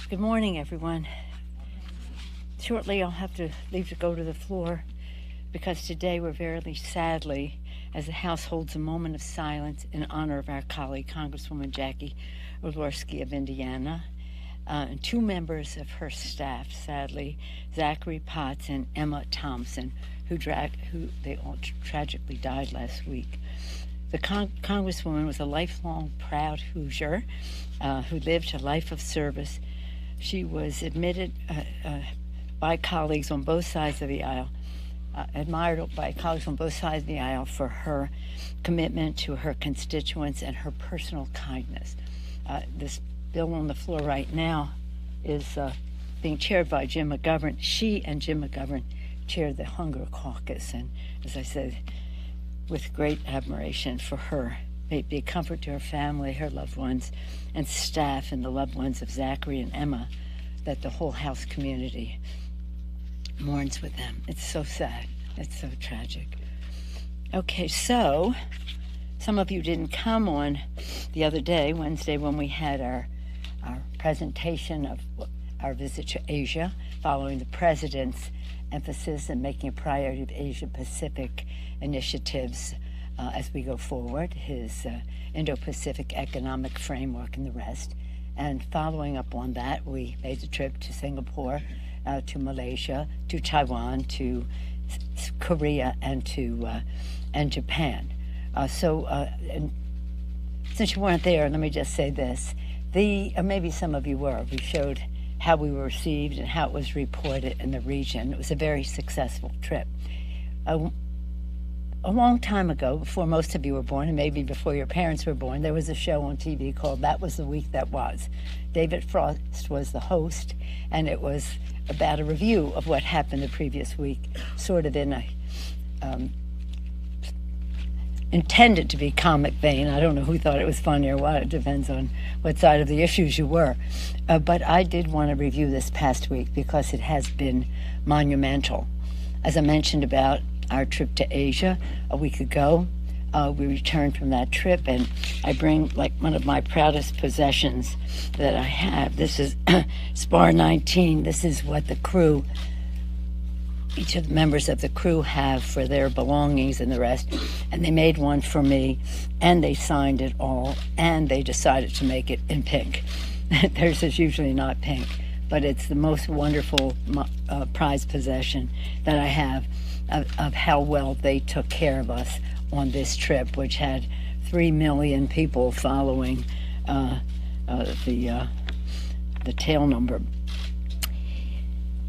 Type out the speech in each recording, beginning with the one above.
Good morning, everyone. Shortly, I'll have to leave to go to the floor because today we're very sadly, as the House holds a moment of silence in honor of our colleague, Congresswoman Jackie Walorski of Indiana, and two members of her staff, sadly, Zachary Potts and Emma Thompson, who they all tragically died last week. The Congresswoman was a lifelong proud Hoosier who lived a life of service. She was admitted by colleagues on both sides of the aisle, admired by colleagues on both sides of the aisle for her commitment to her constituents and her personal kindness. This bill on the floor right now is being chaired by Jim McGovern. She and Jim McGovern chaired the Hunger Caucus, and as I said, with great admiration for her. May it be a comfort to her family, her loved ones, and staff, and the loved ones of Zachary and Emma, that the whole House community mourns with them. It's so sad. It's so tragic. Okay, so some of you didn't come on the other day, Wednesday, when we had our presentation of our visit to Asia, following the President's emphasis in making a priority of Asia-Pacific initiatives as we go forward, his Indo-Pacific economic framework and the rest. And following up on that, we made the trip to Singapore, to Malaysia, to Taiwan, to Korea, and Japan. And since you weren't there, let me just say this. Maybe some of you were. We showed how we were received and how it was reported in the region. It was a very successful trip. A long time ago, before most of you were born, and maybe before your parents were born, there was a show on TV called That Was the Week That Was. David Frost was the host, and it was about a review of what happened the previous week, sort of in a intended to be comic vein. I don't know who thought it was funny or what. It depends on what side of the issues you were. But I did want to review this past week because it has been monumental. As I mentioned about our trip to Asia a week ago, we returned from that trip, and I bring like one of my proudest possessions that I have. This is Spar 19. This is what the crew, each of the members of the crew, have for their belongings and the rest. And they made one for me, and they signed it all, and they decided to make it in pink. Theirs is usually not pink, but it's the most wonderful prized possession that I have of how well they took care of us on this trip, which had 3 million people following the tail number.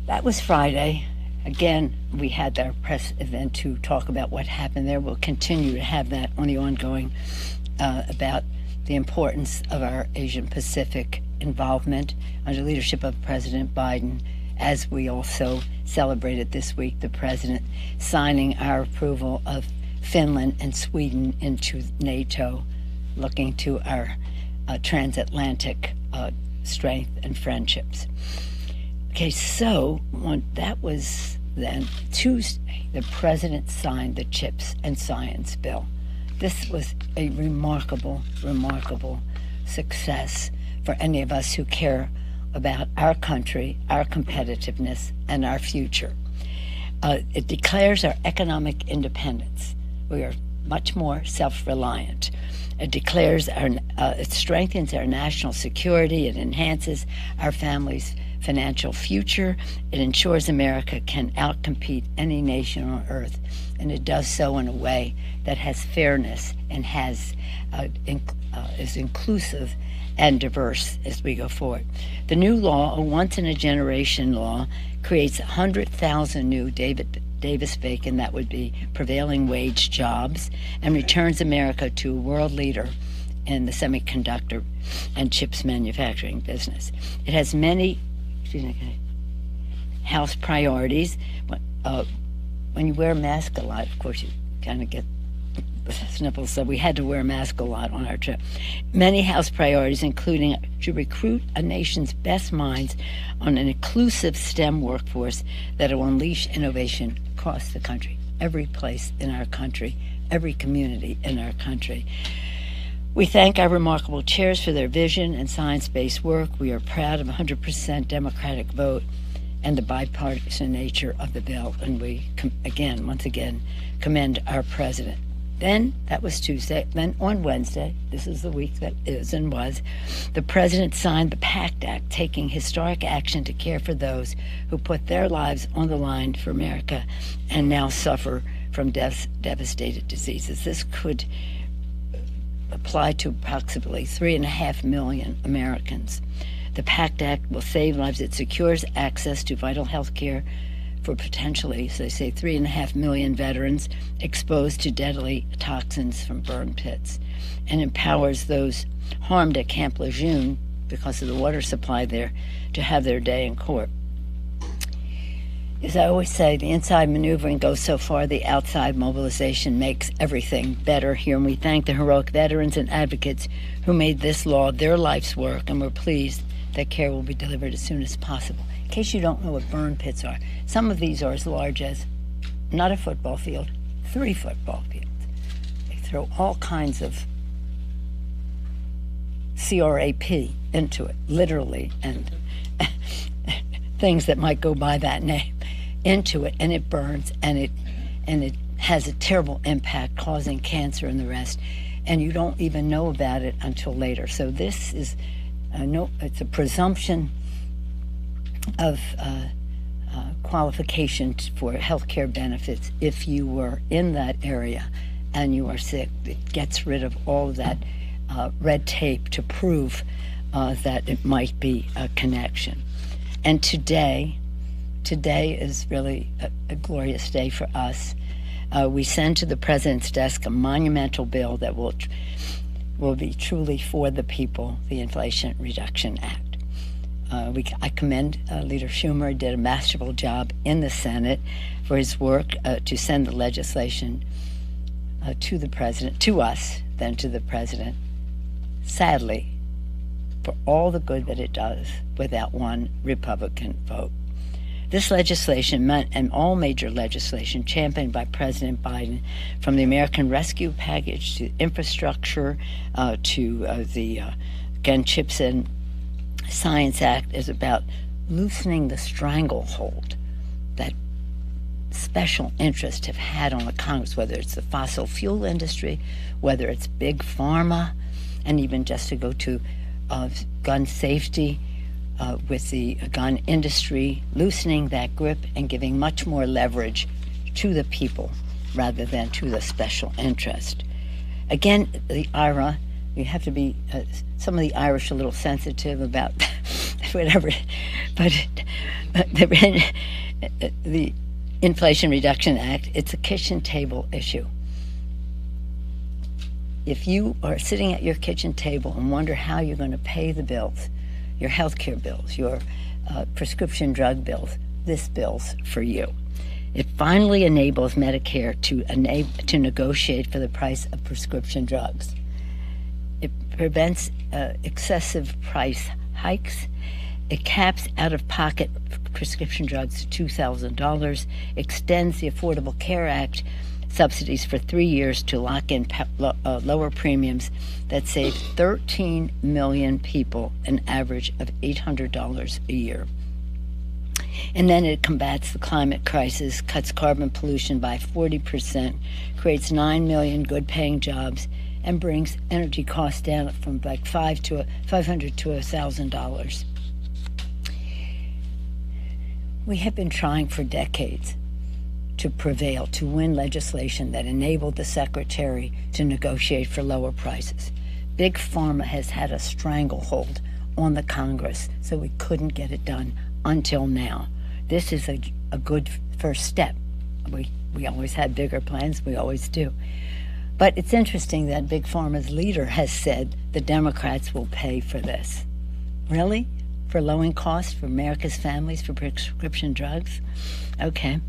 That was Friday. Again, we had our press event to talk about what happened there. We'll continue to have that on the ongoing about the importance of our Asian Pacific involvement under leadership of President Biden, as we also celebrated this week the President signing our approval of Finland and Sweden into NATO, looking to our transatlantic strength and friendships. Okay, so that was then Tuesday. The President signed the CHIPS and Science Bill. This was a remarkable, remarkable success for any of us who care about our country, our competitiveness, and our future. It declares our economic independence. We are much more self-reliant. It declares it strengthens our national security. It enhances our families' financial future. It ensures America can outcompete any nation on earth, and it does so in a way that has fairness and is inclusive and diverse as we go forward. The new law, a once-in-a-generation law, creates 100,000 new Davis-Bacon, that would be prevailing wage jobs, and returns America to a world leader in the semiconductor and chips manufacturing business. It has many House priorities. When you wear a mask a lot, of course, you kind of get sniffles, so we had to wear a mask a lot on our trip. Many House priorities, including to recruit a nation's best minds on an inclusive STEM workforce that will unleash innovation across the country, every place in our country, every community in our country. We thank our remarkable chairs for their vision and science-based work. We are proud of a 100% Democratic vote and the bipartisan nature of the bill. And we, once again, commend our president. Then, that was Tuesday. Then on Wednesday, this is the week that is and was, the president signed the PACT Act, taking historic action to care for those who put their lives on the line for America and now suffer from devastated diseases. This could apply to approximately 3.5 million Americans. The PACT Act will save lives. It secures access to vital health care for potentially, so they say, 3.5 million veterans exposed to deadly toxins from burn pits, and empowers those harmed at Camp Lejeune because of the water supply there to have their day in court. As I always say, the inside maneuvering goes so far, the outside mobilization makes everything better here. And we thank the heroic veterans and advocates who made this law their life's work, and we're pleased that care will be delivered as soon as possible. In case you don't know what burn pits are, some of these are as large as, not a football field, 3 football fields. They throw all kinds of CRAP into it, literally, and things that might go by that name into it, and it burns, and it has a terrible impact, causing cancer and the rest, and you don't even know about it until later. So this is it's a presumption of qualification for health care benefits if you were in that area and you are sick. It gets rid of all of that red tape to prove that it might be a connection. And today is really a glorious day for us. We send to the president's desk a monumental bill that will be truly for the people, the Inflation Reduction Act. I commend Leader Schumer. He did a masterful job in the Senate for his work to send the legislation to the president, to us, then to the president. Sadly, for all the good that it does, without one Republican vote. This legislation and all major legislation championed by President Biden, from the American Rescue Package to infrastructure to the CHIPS and Science Act, is about loosening the stranglehold that special interests have had on the Congress, whether it's the fossil fuel industry, whether it's big pharma, and even just to go to gun safety with the gun industry, loosening that grip and giving much more leverage to the people rather than to the special interest. Again, the IRA, you have to be, some of the Irish are a little sensitive about whatever, but the Inflation Reduction Act, it's a kitchen table issue. If you are sitting at your kitchen table and wonder how you're going to pay the bills, your health care bills, your prescription drug bills, this bill's for you. It finally enables Medicare to negotiate for the price of prescription drugs. It prevents excessive price hikes. It caps out-of-pocket prescription drugs to $2,000, extends the Affordable Care Act subsidies for 3 years to lock in lower premiums that save 13 million people an average of $800 a year. And then it combats the climate crisis, cuts carbon pollution by 40%, creates 9 million good-paying jobs, and brings energy costs down from like $500 to $1,000. We have been trying for decades to prevail, to win legislation that enabled the Secretary to negotiate for lower prices. Big Pharma has had a stranglehold on the Congress, so we couldn't get it done until now. This is a good first step. We always had bigger plans, we always do. But it's interesting that Big Pharma's leader has said the Democrats will pay for this. Really? For lowering costs for America's families for prescription drugs? Okay.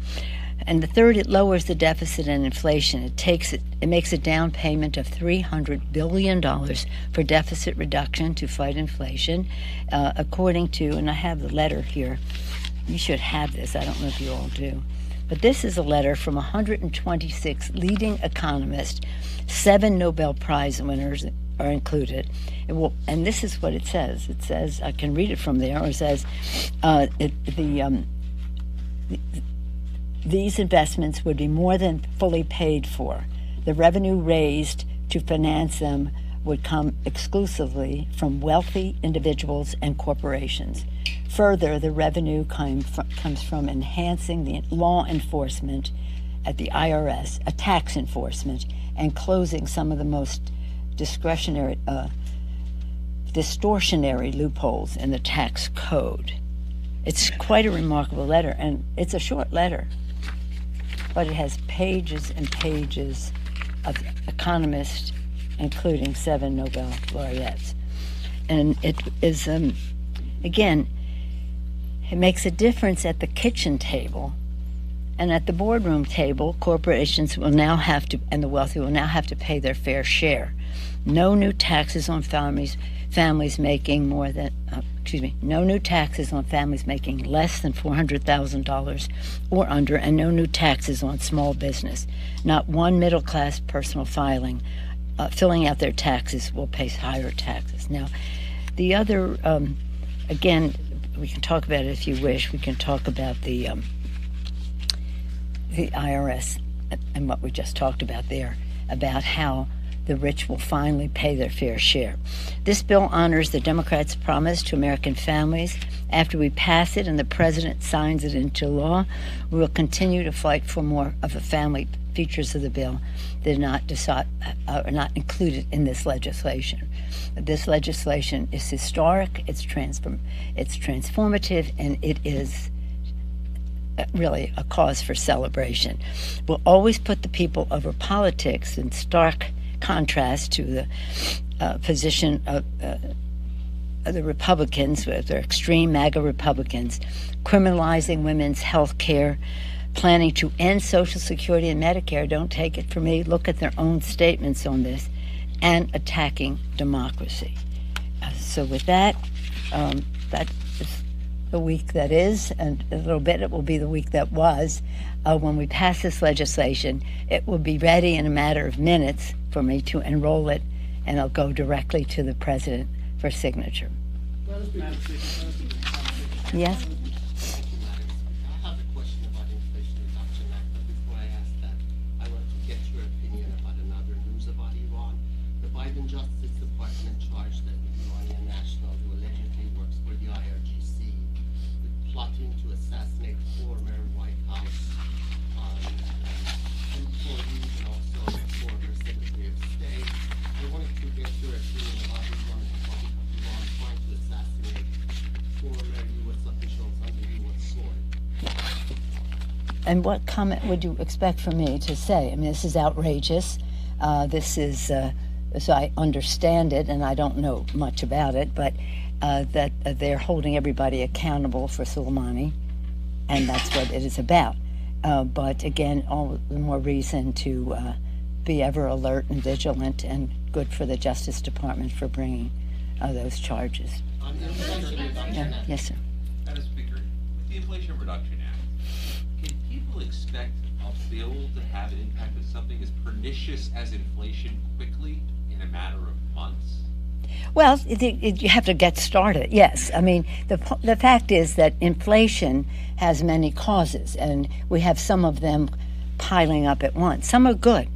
And the third, it lowers the deficit and inflation. It makes a down payment of $300 billion for deficit reduction to fight inflation, according to, and I have the letter here. You should have this. I don't know if you all do. But this is a letter from 126 leading economists, 7 Nobel Prize winners, are included. And this is what it says. It says, I can read it from there, or it says, these investments would be more than fully paid for. The revenue raised to finance them would come exclusively from wealthy individuals and corporations. Further, the revenue comes from enhancing the law enforcement at the IRS, a tax enforcement, and closing some of the most distortionary loopholes in the tax code. It's quite a remarkable letter, and it's a short letter, but it has pages and pages of economists, including 7 Nobel laureates. And it is, again, it makes a difference at the kitchen table, and at the boardroom table, corporations will now have to, and the wealthy will now have to pay their fair share. No new taxes on families making more than, no new taxes on families making less than $400,000 or under, and no new taxes on small business. Not one middle-class person filling out their taxes will pay higher taxes. Now, the other, again, we can talk about it if you wish. We can talk about the IRS and what we just talked about there, about how the rich will finally pay their fair share. This bill honors the Democrats' promise to American families. After we pass it and the president signs it into law, we will continue to fight for more of the family features of the bill that are not included in this legislation. This legislation is historic, it's transformative, and it is really a cause for celebration. We'll always put the people over politics in stark contrast to the position of the Republicans, with their extreme MAGA Republicans, criminalizing women's health care, planning to end Social Security and Medicare. Don't take it from me. Look at their own statements on this, and attacking democracy. So with that, that is the week that is, and a little bit it will be the week that was. When we pass this legislation, it will be ready in a matter of minutes for me to enroll it, and it'll go directly to the president for signature. Yes? I have a question about Inflation Reduction Act, but before I ask that, I want to get your opinion about another news about Iran. The Biden Justice Department charged that Iranian national who allegedly works for the IRGC with plotting to assassinate former White House employees and also former Secretary of State. I wanted to get your opinion about Iran trying to assassinate former U.S. officials under U.S. soil. And what comment would you expect from me to say? I mean, this is outrageous. This is, as I understand it, and I don't know much about it, but that they're holding everybody accountable for Soleimani, and that's what it is about. But again, all the more reason to be ever alert and vigilant, and good for the Justice Department for bringing those charges. On the Inflation Reduction Act. Yes, sir. Madam Speaker, with the Inflation Reduction Act, can people expect a bill to have an impact of something as pernicious as inflation quickly in a matter of months? Well, you have to get started, yes. I mean, the fact is that inflation has many causes, and we have some of them piling up at once. Some are good.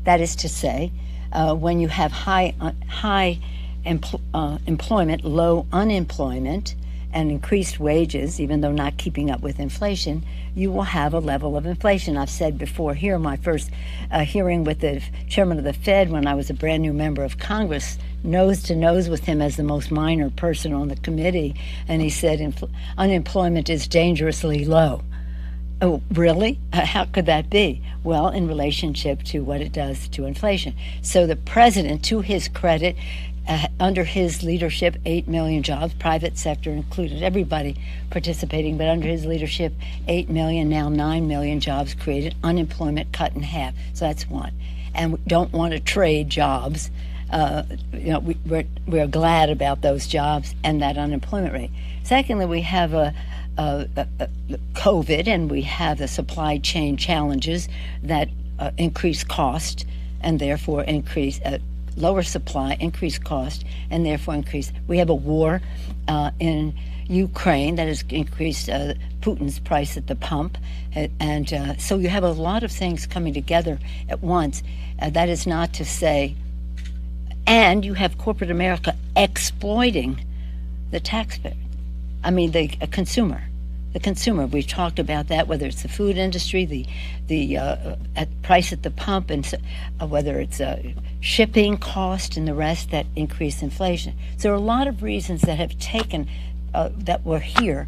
That is to say, when you have high employment, low unemployment, and increased wages, even though not keeping up with inflation, you will have a level of inflation. I've said before here, my first hearing with the chairman of the Fed when I was a brand new member of Congress, nose to nose with him as the most minor person on the committee, and he said unemployment is dangerously low. Oh, really? How could that be? Well, in relationship to what it does to inflation. So the president, to his credit, under his leadership, 8 million jobs, private sector included, everybody participating, but under his leadership, 8 million, now 9 million jobs created, unemployment cut in half. So that's one. And we don't want to trade jobs. We're glad about those jobs and that unemployment rate. Secondly, we have COVID, and we have the supply chain challenges that increase cost and therefore increase lower supply, increase cost, and therefore increase. We have a war in Ukraine that has increased Putin's price at the pump, and so you have a lot of things coming together at once. That is not to say, and you have corporate America exploiting the taxpayer. I mean, the consumer. The consumer. We've talked about that, whether it's the food industry, the price at the pump, and whether it's shipping cost and the rest that increase inflation. So there are a lot of reasons that have taken that we're here,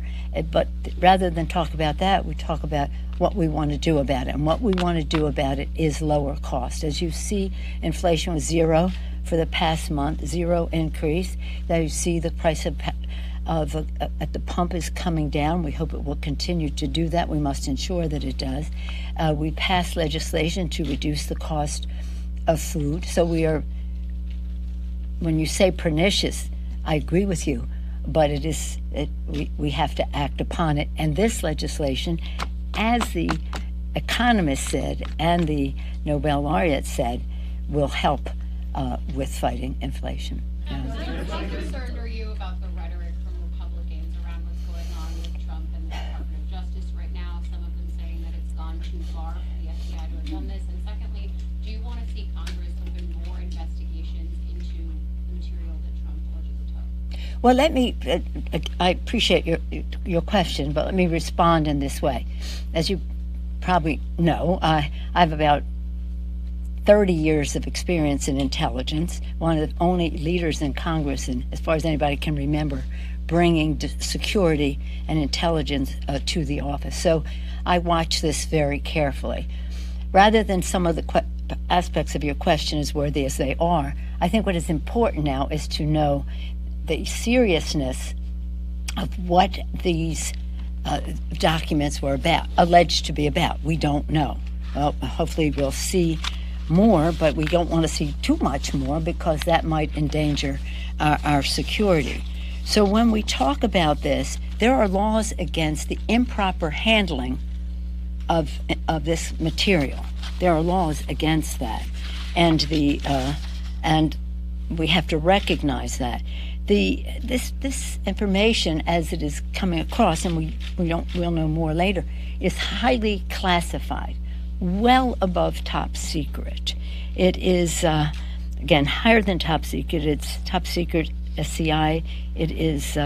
but rather than talk about that, we talk about what we want to do about it. And what we want to do about it is lower cost. As you see, inflation was zero for the past month, zero increase. Now you see the price at the pump is coming down. We hope it will continue to do that. We must ensure that it does. We passed legislation to reduce the cost of food. So we are, when you say pernicious, I agree with you, but we have to act upon it. And this legislation, as the economist said and the Nobel laureate said, will help with fighting inflation. How concerned are you about the rhetoric from Republicans around what's going on with Trump and the Department of Justice right now? Some of them saying that it's gone too far for the FBI to have done this. And secondly, do you want to see Congress open more investigations into the material that Trump allegedly took? Well, I appreciate your question, but let me respond in this way. As you probably know, I have about 30 years of experience in intelligence, one of the only leaders in Congress, and as far as anybody can remember, bringing security and intelligence to the office. So I watch this very carefully. Rather than some of the aspects of your question as worthy as they are, I think what is important now is to know the seriousness of what these documents were about, alleged to be about. We don't know. Well, hopefully we'll see more, but we don't want to see too much more because that might endanger our security. So when we talk about this, there are laws against the improper handling of this material. There are laws against that, and and we have to recognize that. This information, as it is coming across, and we'll know more later, is highly classified, well above top secret. It is again higher than top secret. It's top secret SCI. It is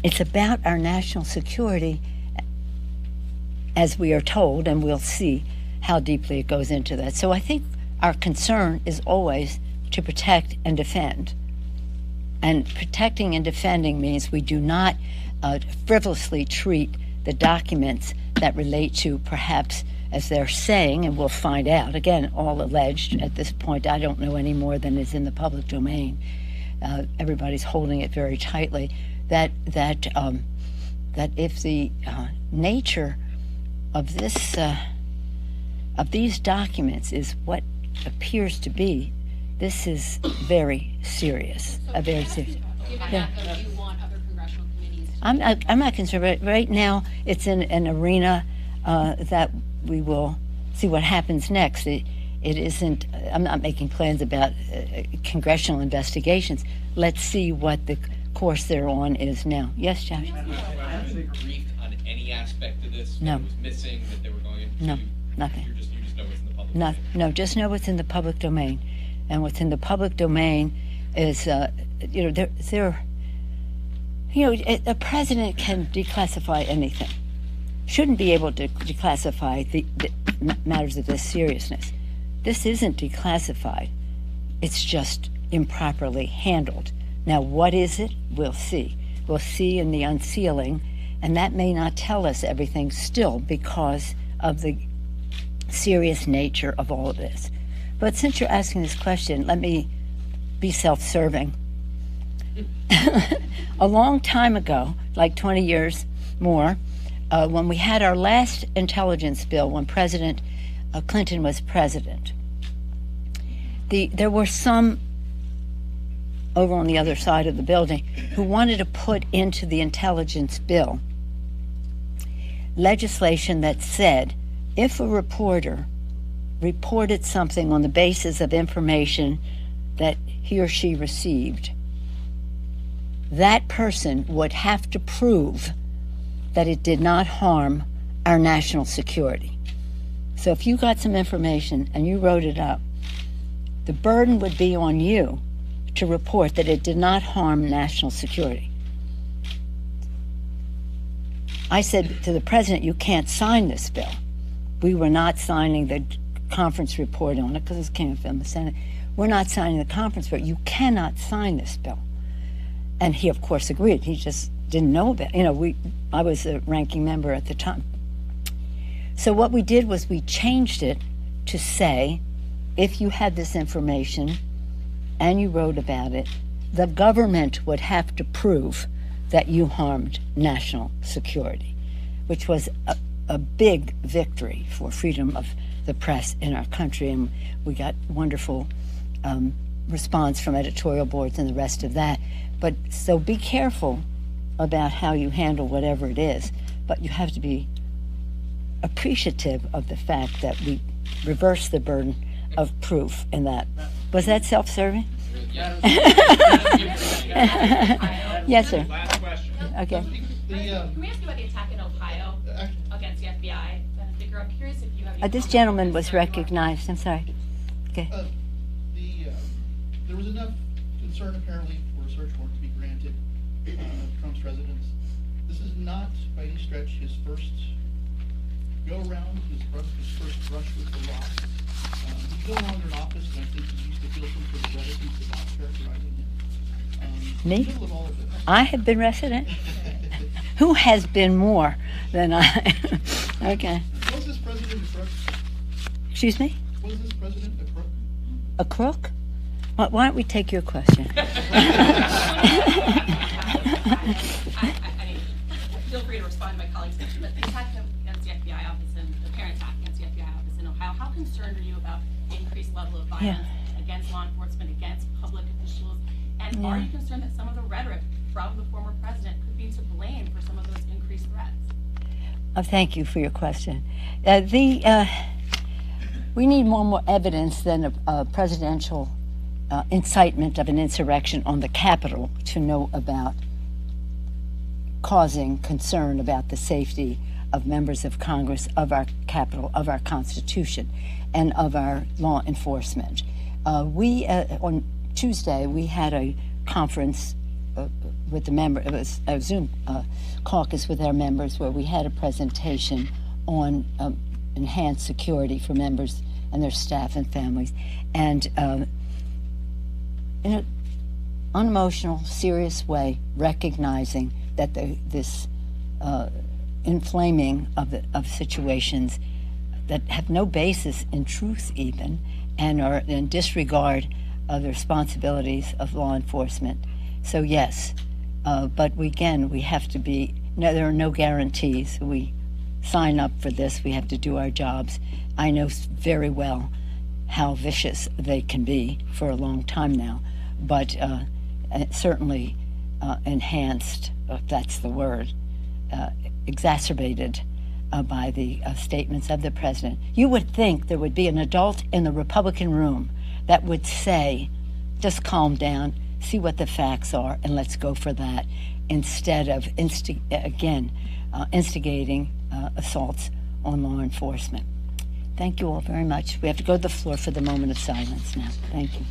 it's about our national security, as we are told, and we'll see how deeply it goes into that. So I think our concern is always to protect and defend. And protecting and defending means we do not frivolously treat the documents that relate to, perhaps, as they're saying, and we'll find out, again, all alleged at this point. I don't know any more than is in the public domain. Everybody's holding it very tightly. That if the nature of this of these documents is what appears to be, this is very serious. Very serious. Given Yeah. that, though, do you want other congressional committees to I'm not concerned. Right now, it's in an arena that we will see what happens next. It isn't. I'm not making plans about congressional investigations. Let's see what the course they're on is now. Yes, Josh. Were you briefed on any aspect of this? No. What was missing that they were going to? No, nothing. You just know what's in the public. No, domain. no, just know what's in the public domain, and what's in the public domain is, there. A president can declassify anything. Shouldn't be able to declassify the matters of this seriousness. This isn't declassified. It's just improperly handled. Now, what is it? We'll see. We'll see in the unsealing, and that may not tell us everything still because of the serious nature of all of this. But since you're asking this question, let me be self-serving. A long time ago, like 20 years more, when we had our last intelligence bill, when President Clinton was president, there were some over on the other side of the building who wanted to put into the intelligence bill legislation that said if a reporter reported something on the basis of information that he or she received, that person would have to prove that it did not harm our national security. So if you got some information and you wrote it up, the burden would be on you to report that it did not harm national security. I said to the president, you can't sign this bill. We were not signing the conference report on it because it came from the Senate. We're not signing the conference report. You cannot sign this bill. And he, of course, agreed. He just didn't know about it. I was a ranking member at the time. So what we did was we changed it to say, if you had this information and you wrote about it, the government would have to prove that you harmed national security, which was a big victory for freedom of the press in our country. And we got wonderful response from editorial boards and the rest of that. But so be careful about how you handle whatever it is, but you have to be appreciative of the fact that we reverse the burden of proof in that. Was that self-serving? Yes, sir. Last question. Okay. Can we ask you about the attack in Ohio against the FBI? I'm curious if you have any This comments gentleman or was concern about- recognized. I'm sorry. Okay. There was enough concern apparently for a search warrant to be granted of Trump's residence. This is not by any stretch his first go-around, his first brush with the law. He's no longer in office, and I think he used to feel some sort of reticence about characterizing him. In the Me? middle of all of this. I have been resident. Who has been more than I? Okay. Was this president a crook? Excuse me? Was this president a crook? A crook? Why don't we take your question? I mean, feel free to respond to my colleague's question, but the attack against the FBI office and the parent attack against the FBI office in Ohio, how concerned are you about the increased level of violence against law enforcement, against public officials? And are you concerned that some of the rhetoric from the former president could be to blame for some of those increased threats? Thank you for your question. We need more evidence than a presidential incitement of an insurrection on the Capitol to know about causing concern about the safety of members of Congress, of our Capitol, of our Constitution, and of our law enforcement. On Tuesday, we had a conference with the member, it was a Zoom caucus with our members where we had a presentation on enhanced security for members and their staff and families. And in an unemotional, serious way, recognizing that this inflaming of situations that have no basis in truth even, and are in disregard of the responsibilities of law enforcement. So yes, but we have to be, no, there are no guarantees. We sign up for this, we have to do our jobs. I know very well how vicious they can be for a long time now, but certainly enhanced, if that's the word, exacerbated by the statements of the president. You would think there would be an adult in the Republican room that would say, just calm down, see what the facts are, and let's go for that, instead of instigating assaults on law enforcement. Thank you all very much. We have to go to the floor for the moment of silence now. Thank you.